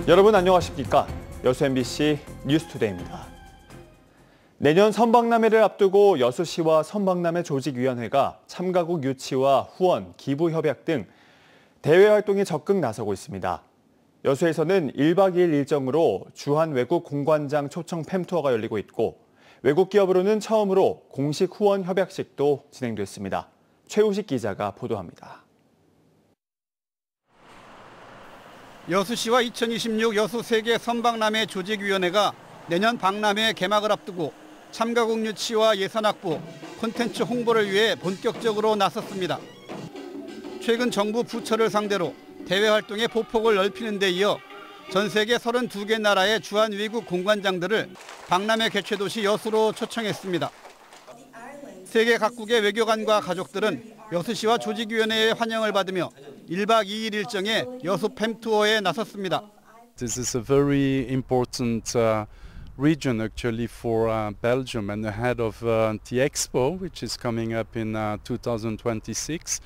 여러분 안녕하십니까? 여수 MBC 뉴스투데이입니다. 내년 선박람회를 앞두고 여수시와 선박람회 조직위원회가 참가국 유치와 후원, 기부 협약 등 대외 활동에 적극 나서고 있습니다. 여수에서는 1박 2일 일정으로 주한 외국 공관장 초청 팸투어가 열리고 있고 외국 기업으로는 처음으로 공식 후원 협약식도 진행됐습니다. 최우식 기자가 보도합니다. 여수시와 2026 여수 세계 선박람회 조직위원회가 내년 박람회 개막을 앞두고 참가국 유치와 예산 확보, 콘텐츠 홍보를 위해 본격적으로 나섰습니다. 최근 정부 부처를 상대로 대외 활동의 보폭을 넓히는 데 이어 전 세계 32개 나라의 주한 외국 공관장들을 박람회 개최 도시 여수로 초청했습니다. 세계 각국의 외교관과 가족들은 여수시와 조직위원회의 환영을 받으며 1박 2일 일정에 여수 팸투어에 나섰습니다. This is a very important region actually for Belgium and ahead of the Expo, which is coming up in 2026.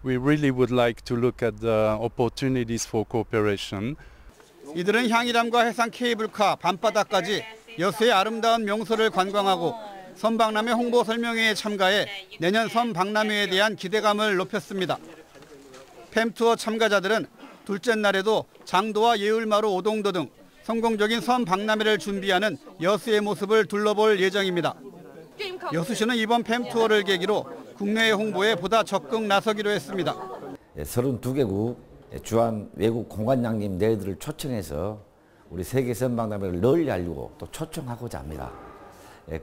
We really would like to look at the opportunities for cooperation. 이들은 향일암과 해상 케이블카, 밤바다까지 여수의 아름다운 명소를 관광하고 선박람회 홍보 설명회에 참가해 내년 선박람회에 대한 기대감을 높였습니다. 팸투어 참가자들은 둘째 날에도 장도와 예울마루 오동도 등 성공적인 선박람회를 준비하는 여수의 모습을 둘러볼 예정입니다. 여수시는 이번 팸투어를 계기로 국내외 홍보에 보다 적극 나서기로 했습니다. 32개국 주한 외국 공관장님 내들을 초청해서 우리 세계 선박람회를 널리 알리고 또 초청하고자 합니다.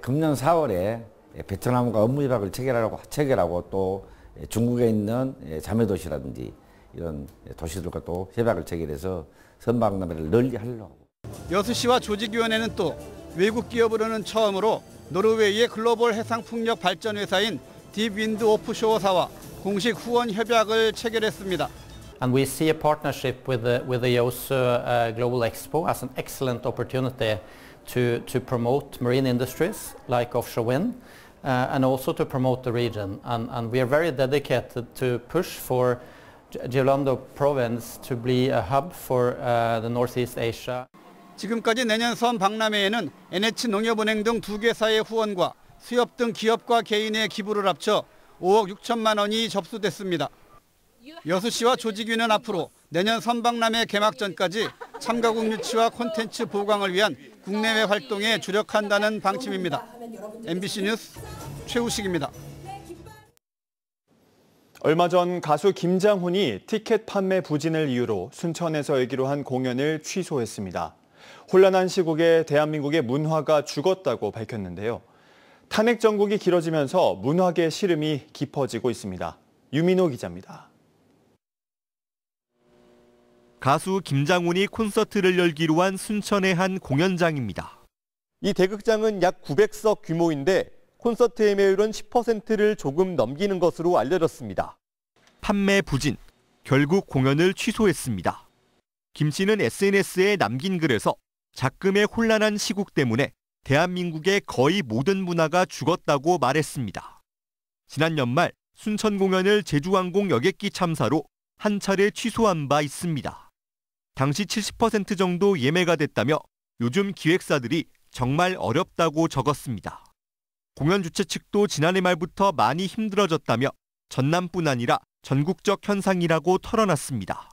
금년 4월에 베트남과 업무 협약을 체결하고 또 중국에 있는 자매도시라든지 이런 도시들과 또 협약을 체결해서 선박람회를 널리 하려고. 여수시와 조직위원회는 또 외국 기업으로는 처음으로 노르웨이의 글로벌 해상풍력 발전 회사인 딥윈드 오프쇼어사와 공식 후원 협약을 체결했습니다. And we see a partnership with the Yosu Global Expo as an excellent opportunity to promote marine industries like offshore wind and also to promote the region. And we are very dedicated to push for Jeollando province to be a hub for the Northeast Asia. 지금까지 내년 선박람회에는 NH농협은행 등 두 개사의 후원과 수협 등 기업과 개인의 기부를 합쳐 5억 6천만 원이 접수됐습니다. 여수시와 조직위는 앞으로 내년 선박람회 개막 전까지 참가국 유치와 콘텐츠 보강을 위한 국내외 활동에 주력한다는 방침입니다. MBC 뉴스 최우식입니다. 얼마 전 가수 김장훈이 티켓 판매 부진을 이유로 순천에서 열기로 한 공연을 취소했습니다. 혼란한 시국에 대한민국의 문화가 죽었다고 밝혔는데요. 탄핵 정국이 길어지면서 문화계 시름이 깊어지고 있습니다. 유민호 기자입니다. 가수 김장훈이 콘서트를 열기로 한 순천의 한 공연장입니다. 이 대극장은 약 900석 규모인데 콘서트 예매율은 10%를 조금 넘기는 것으로 알려졌습니다. 판매 부진, 결국 공연을 취소했습니다. 김 씨는 SNS에 남긴 글에서 작금의 혼란한 시국 때문에 대한민국의 거의 모든 문화가 죽었다고 말했습니다. 지난 연말 순천 공연을 제주항공 여객기 참사로 한 차례 취소한 바 있습니다. 당시 70% 정도 예매가 됐다며 요즘 기획사들이 정말 어렵다고 적었습니다. 공연 주최 측도 지난해 말부터 많이 힘들어졌다며 전남뿐 아니라 전국적 현상이라고 털어놨습니다.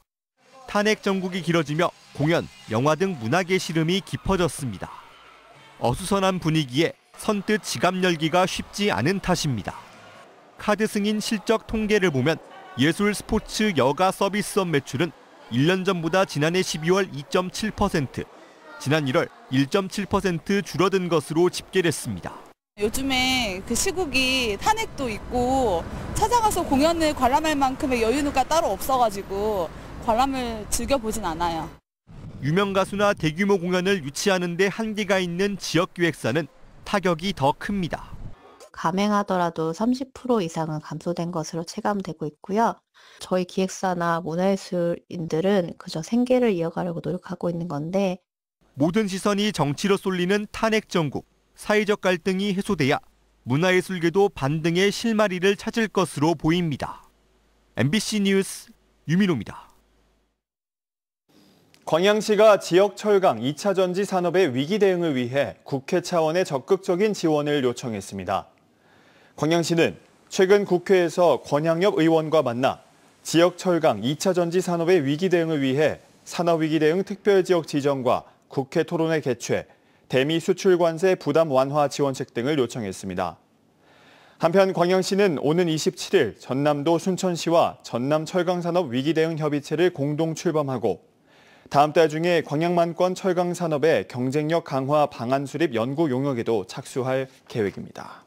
탄핵 정국이 길어지며 공연, 영화 등 문화계 시름이 깊어졌습니다. 어수선한 분위기에 선뜻 지갑 열기가 쉽지 않은 탓입니다. 카드 승인 실적 통계를 보면 예술, 스포츠, 여가 서비스업 매출은 1년 전보다 지난해 12월 2.7%, 지난 1월 1.7% 줄어든 것으로 집계됐습니다. 요즘에 그 시국이 탄핵도 있고 찾아가서 공연을 관람할 만큼의 여유가 따로 없어가지고 관람을 즐겨보진 않아요. 유명 가수나 대규모 공연을 유치하는 데 한계가 있는 지역기획사는 타격이 더 큽니다. 감행하더라도 30% 이상은 감소된 것으로 체감되고 있고요. 저희 기획사나 문화예술인들은 그저 생계를 이어가려고 노력하고 있는 건데 모든 시선이 정치로 쏠리는 탄핵 정국, 사회적 갈등이 해소돼야 문화예술계도 반등의 실마리를 찾을 것으로 보입니다. MBC 뉴스 유민호입니다. 광양시가 지역 철강 2차 전지 산업의 위기 대응을 위해 국회 차원의 적극적인 지원을 요청했습니다. 광양시는 최근 국회에서 권양엽 의원과 만나 지역 철강 2차 전지 산업의 위기 대응을 위해 산업위기 대응 특별지역 지정과 국회 토론회 개최, 대미 수출 관세 부담 완화 지원책 등을 요청했습니다. 한편 광양시는 오는 27일 전남도 순천시와 전남 철강산업 위기 대응 협의체를 공동 출범하고 다음 달 중에 광양만권 철강 산업의 경쟁력 강화 방안 수립 연구 용역에도 착수할 계획입니다.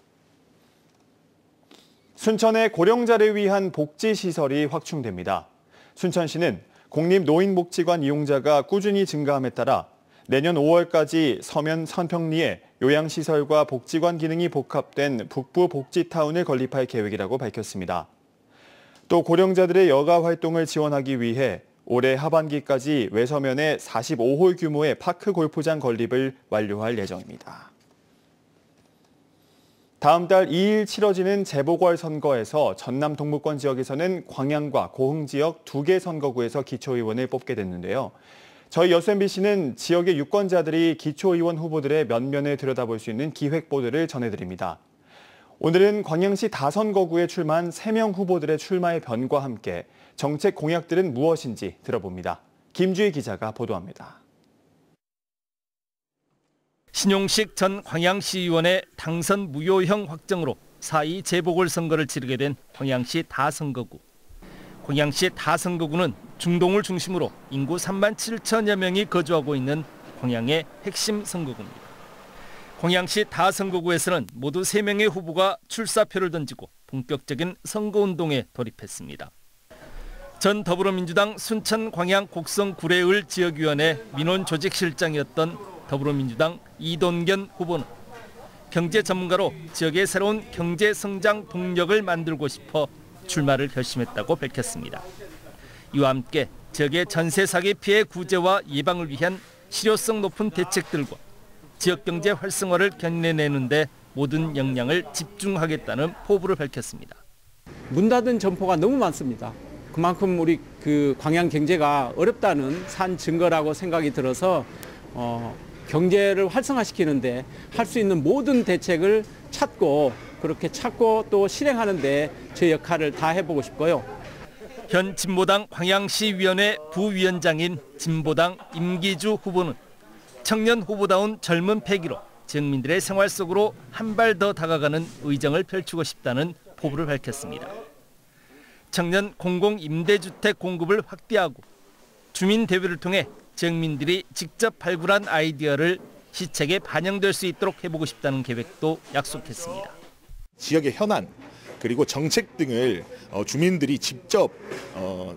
순천의 고령자를 위한 복지시설이 확충됩니다. 순천시는 공립노인복지관 이용자가 꾸준히 증가함에 따라 내년 5월까지 서면 선평리에 요양시설과 복지관 기능이 복합된 북부 복지타운을 건립할 계획이라고 밝혔습니다. 또 고령자들의 여가 활동을 지원하기 위해 올해 하반기까지 외서면에 45홀 규모의 파크 골프장 건립을 완료할 예정입니다. 다음 달 2일 치러지는 재보궐선거에서 전남 동부권 지역에서는 광양과 고흥 지역 2개 선거구에서 기초의원을 뽑게 됐는데요. 저희 여수 MBC는 지역의 유권자들이 기초의원 후보들의 면면을 들여다볼 수 있는 기획보도를 전해드립니다. 오늘은 광양시 다선거구에 출마한 3명 후보들의 출마의 변과 함께 정책 공약들은 무엇인지 들어봅니다. 김주희 기자가 보도합니다. 신용식 전 광양시의원의 당선 무효형 확정으로 4.2 재보궐선거를 치르게 된 광양시 다선거구. 광양시 다선거구는 중동을 중심으로 인구 3만 7천여 명이 거주하고 있는 광양의 핵심 선거구입니다. 광양시 다선거구에서는 모두 3명의 후보가 출사표를 던지고 본격적인 선거운동에 돌입했습니다. 전 더불어민주당 순천 광양 곡성 구례을 지역위원회 민원조직실장이었던 더불어민주당 이돈견 후보는 경제 전문가로 지역의 새로운 경제 성장 동력을 만들고 싶어 출마를 결심했다고 밝혔습니다. 이와 함께 지역의 전세 사기 피해 구제와 예방을 위한 실효성 높은 대책들과 지역 경제 활성화를 견인해내는 데 모든 역량을 집중하겠다는 포부를 밝혔습니다. 문 닫은 점포가 너무 많습니다. 그만큼 우리 광양 경제가 어렵다는 산 증거라고 생각이 들어서 경제를 활성화시키는데 할 수 있는 모든 대책을 그렇게 찾고 또 실행하는데 제 역할을 다 해보고 싶고요. 현 진보당 광양시위원회 부위원장인 진보당 임기주 후보는 청년 후보다운 젊은 패기로 지역민들의 생활 속으로 한 발 더 다가가는 의정을 펼치고 싶다는 포부를 밝혔습니다. 청년 공공임대주택 공급을 확대하고 주민대회를 통해 지역민들이 직접 발굴한 아이디어를 시책에 반영될 수 있도록 해보고 싶다는 계획도 약속했습니다. 지역의 현안 그리고 정책 등을 주민들이 직접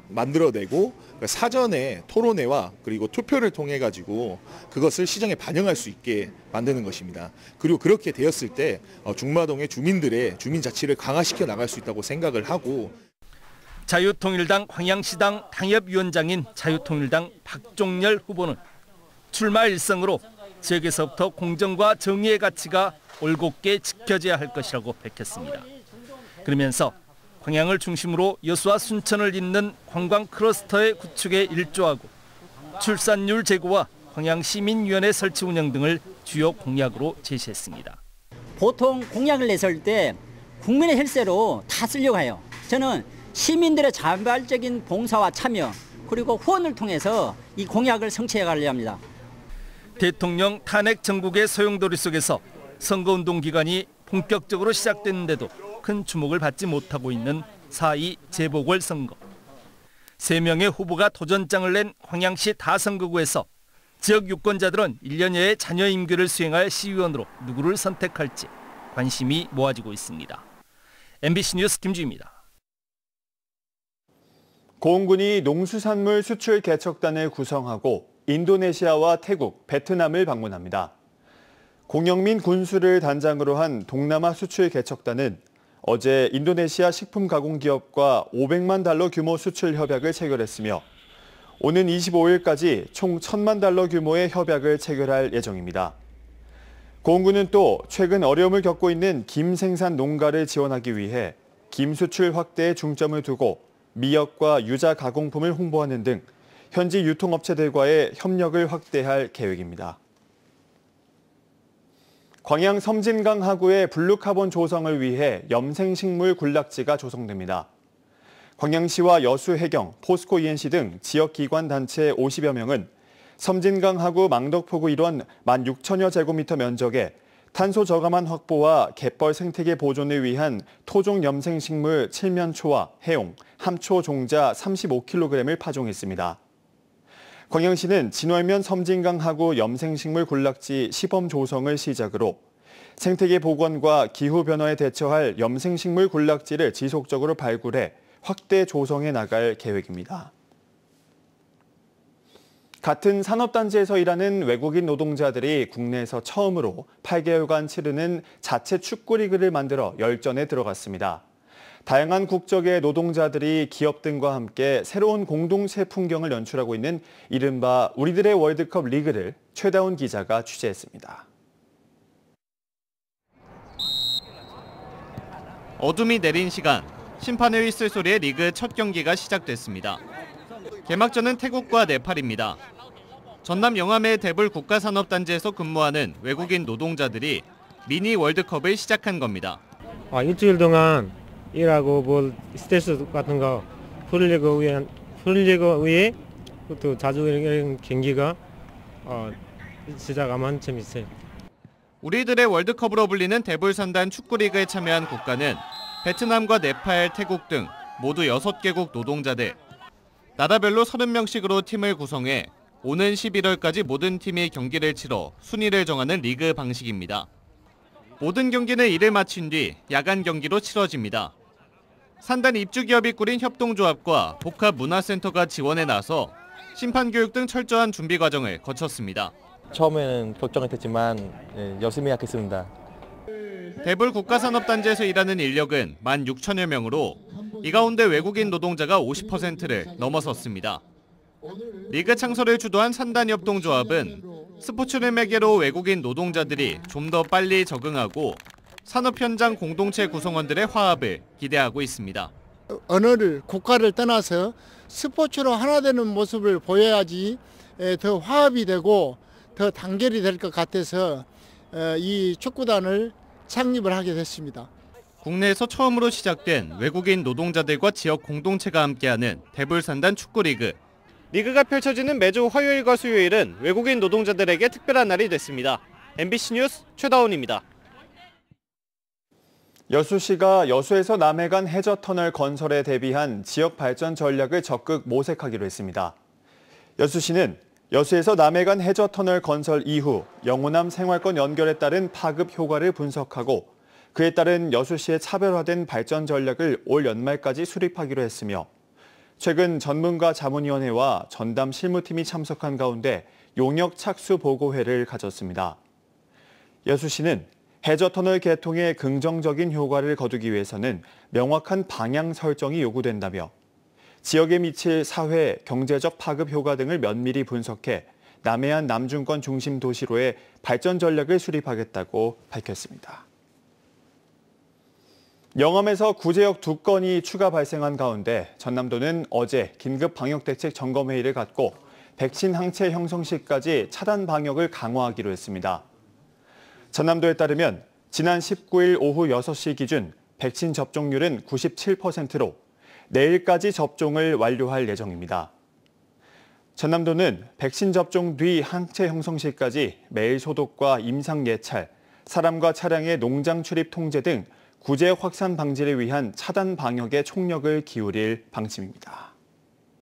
만들어내고 사전에 토론회와 그리고 투표를 통해 가지고 그것을 시정에 반영할 수 있게 만드는 것입니다. 그리고 그렇게 되었을 때 중마동의 주민들의 주민자치를 강화시켜 나갈 수 있다고 생각을 하고 자유통일당 광양시당 당협위원장인 자유통일당 박종열 후보는 출마 일성으로 지역에서부터 공정과 정의의 가치가 올곧게 지켜져야 할 것이라고 밝혔습니다. 그러면서 광양을 중심으로 여수와 순천을 잇는 관광 클러스터의 구축에 일조하고 출산율 제고와 광양시민위원회 설치 운영 등을 주요 공약으로 제시했습니다. 보통 공약을 냈을 때 국민의 혈세로 다 쓰려고 해요. 저는 시민들의 자발적인 봉사와 참여 그리고 후원을 통해서 이 공약을 성취해 가려고 합니다. 대통령 탄핵 정국의 소용돌이 속에서 선거운동 기간이 본격적으로 시작됐는데도 큰 주목을 받지 못하고 있는 4.2 재보궐선거. 3명의 후보가 도전장을 낸 광양시 다선거구에서 지역 유권자들은 1년여의 자녀 임기를 수행할 시의원으로 누구를 선택할지 관심이 모아지고 있습니다. MBC 뉴스 김주희입니다. 고흥군이 농수산물 수출 개척단을 구성하고 인도네시아와 태국, 베트남을 방문합니다. 공영민 군수를 단장으로 한 동남아 수출 개척단은 어제 인도네시아 식품 가공 기업과 500만 달러 규모 수출 협약을 체결했으며 오는 25일까지 총 1,000만 달러 규모의 협약을 체결할 예정입니다. 고흥군은 또 최근 어려움을 겪고 있는 김 생산 농가를 지원하기 위해 김 수출 확대에 중점을 두고 미역과 유자 가공품을 홍보하는 등 현지 유통업체들과의 협력을 확대할 계획입니다. 광양 섬진강 하구의 블루카본 조성을 위해 염생식물 군락지가 조성됩니다. 광양시와 여수해경, 포스코 ENC 등 지역기관 단체 50여 명은 섬진강 하구 망덕포구 일원 16,000여 제곱미터 면적에 탄소 저감한 확보와 갯벌 생태계 보존을 위한 토종 염생식물 칠면초와 해용, 함초 종자 35kg을 파종했습니다. 광양시는 진월면 섬진강 하구 염생식물 군락지 시범 조성을 시작으로 생태계 복원과 기후변화에 대처할 염생식물 군락지를 지속적으로 발굴해 확대 조성해 나갈 계획입니다. 같은 산업단지에서 일하는 외국인 노동자들이 국내에서 처음으로 8개월간 치르는 자체 축구리그를 만들어 열전에 들어갔습니다. 다양한 국적의 노동자들이 기업 등과 함께 새로운 공동체 풍경을 연출하고 있는 이른바 우리들의 월드컵 리그를 최다운 기자가 취재했습니다. 어둠이 내린 시간, 심판의 휘슬 소리에 리그 첫 경기가 시작됐습니다. 개막전은 태국과 네팔입니다. 전남 영암의 대불 국가산업단지에서 근무하는 외국인 노동자들이 미니 월드컵을 시작한 겁니다. 일주일 동안 일하고 뭐 스트레스 같은 거 풀리고 위해 또 자주 이런 경기가 시작하면 재밌어요. 우리들의 월드컵으로 불리는 대불산단 축구리그에 참여한 국가는 베트남과 네팔, 태국 등 모두 6개국 노동자들. 나라별로 30명씩으로 팀을 구성해 오는 11월까지 모든 팀이 경기를 치러 순위를 정하는 리그 방식입니다. 모든 경기는 일을 마친 뒤 야간 경기로 치러집니다. 산단 입주기업이 꾸린 협동조합과 복합문화센터가 지원에 나서 심판교육 등 철저한 준비 과정을 거쳤습니다. 처음에는 걱정이 됐지만 열심히 하겠습니다. 대불 국가산업단지에서 일하는 인력은 16,000여 명으로 이 가운데 외국인 노동자가 50%를 넘어섰습니다. 리그 창설을 주도한 산단협동조합은 스포츠를 매개로 외국인 노동자들이 좀 더 빨리 적응하고 산업 현장 공동체 구성원들의 화합을 기대하고 있습니다. 언어를, 국가를 떠나서 스포츠로 하나 되는 모습을 보여야지 더 화합이 되고 더 단결이 될 것 같아서 이 축구단을 창립을 하게 됐습니다. 국내에서 처음으로 시작된 외국인 노동자들과 지역 공동체가 함께하는 대불산단 축구리그. 리그가 펼쳐지는 매주 화요일과 수요일은 외국인 노동자들에게 특별한 날이 됐습니다. MBC 뉴스 최다운입니다. 여수시가 여수에서 남해간 해저터널 건설에 대비한 지역 발전 전략을 적극 모색하기로 했습니다. 여수시는 여수에서 남해간 해저터널 건설 이후 영호남 생활권 연결에 따른 파급 효과를 분석하고 그에 따른 여수시의 차별화된 발전 전략을 올 연말까지 수립하기로 했으며 최근 전문가 자문위원회와 전담 실무팀이 참석한 가운데 용역 착수 보고회를 가졌습니다. 여수시는 해저터널 개통의 긍정적인 효과를 거두기 위해서는 명확한 방향 설정이 요구된다며 지역에 미칠 사회, 경제적 파급 효과 등을 면밀히 분석해 남해안 남중권 중심 도시로의 발전 전략을 수립하겠다고 밝혔습니다. 영암에서 구제역 2건이 추가 발생한 가운데 전남도는 어제 긴급 방역대책 점검회의를 갖고 백신 항체 형성 시까지 차단 방역을 강화하기로 했습니다. 전남도에 따르면 지난 19일 오후 6시 기준 백신 접종률은 97%로 내일까지 접종을 완료할 예정입니다. 전남도는 백신 접종 뒤 항체 형성 시까지 매일 소독과 임상 예찰, 사람과 차량의 농장 출입 통제 등 구제 확산 방지를 위한 차단 방역에 총력을 기울일 방침입니다.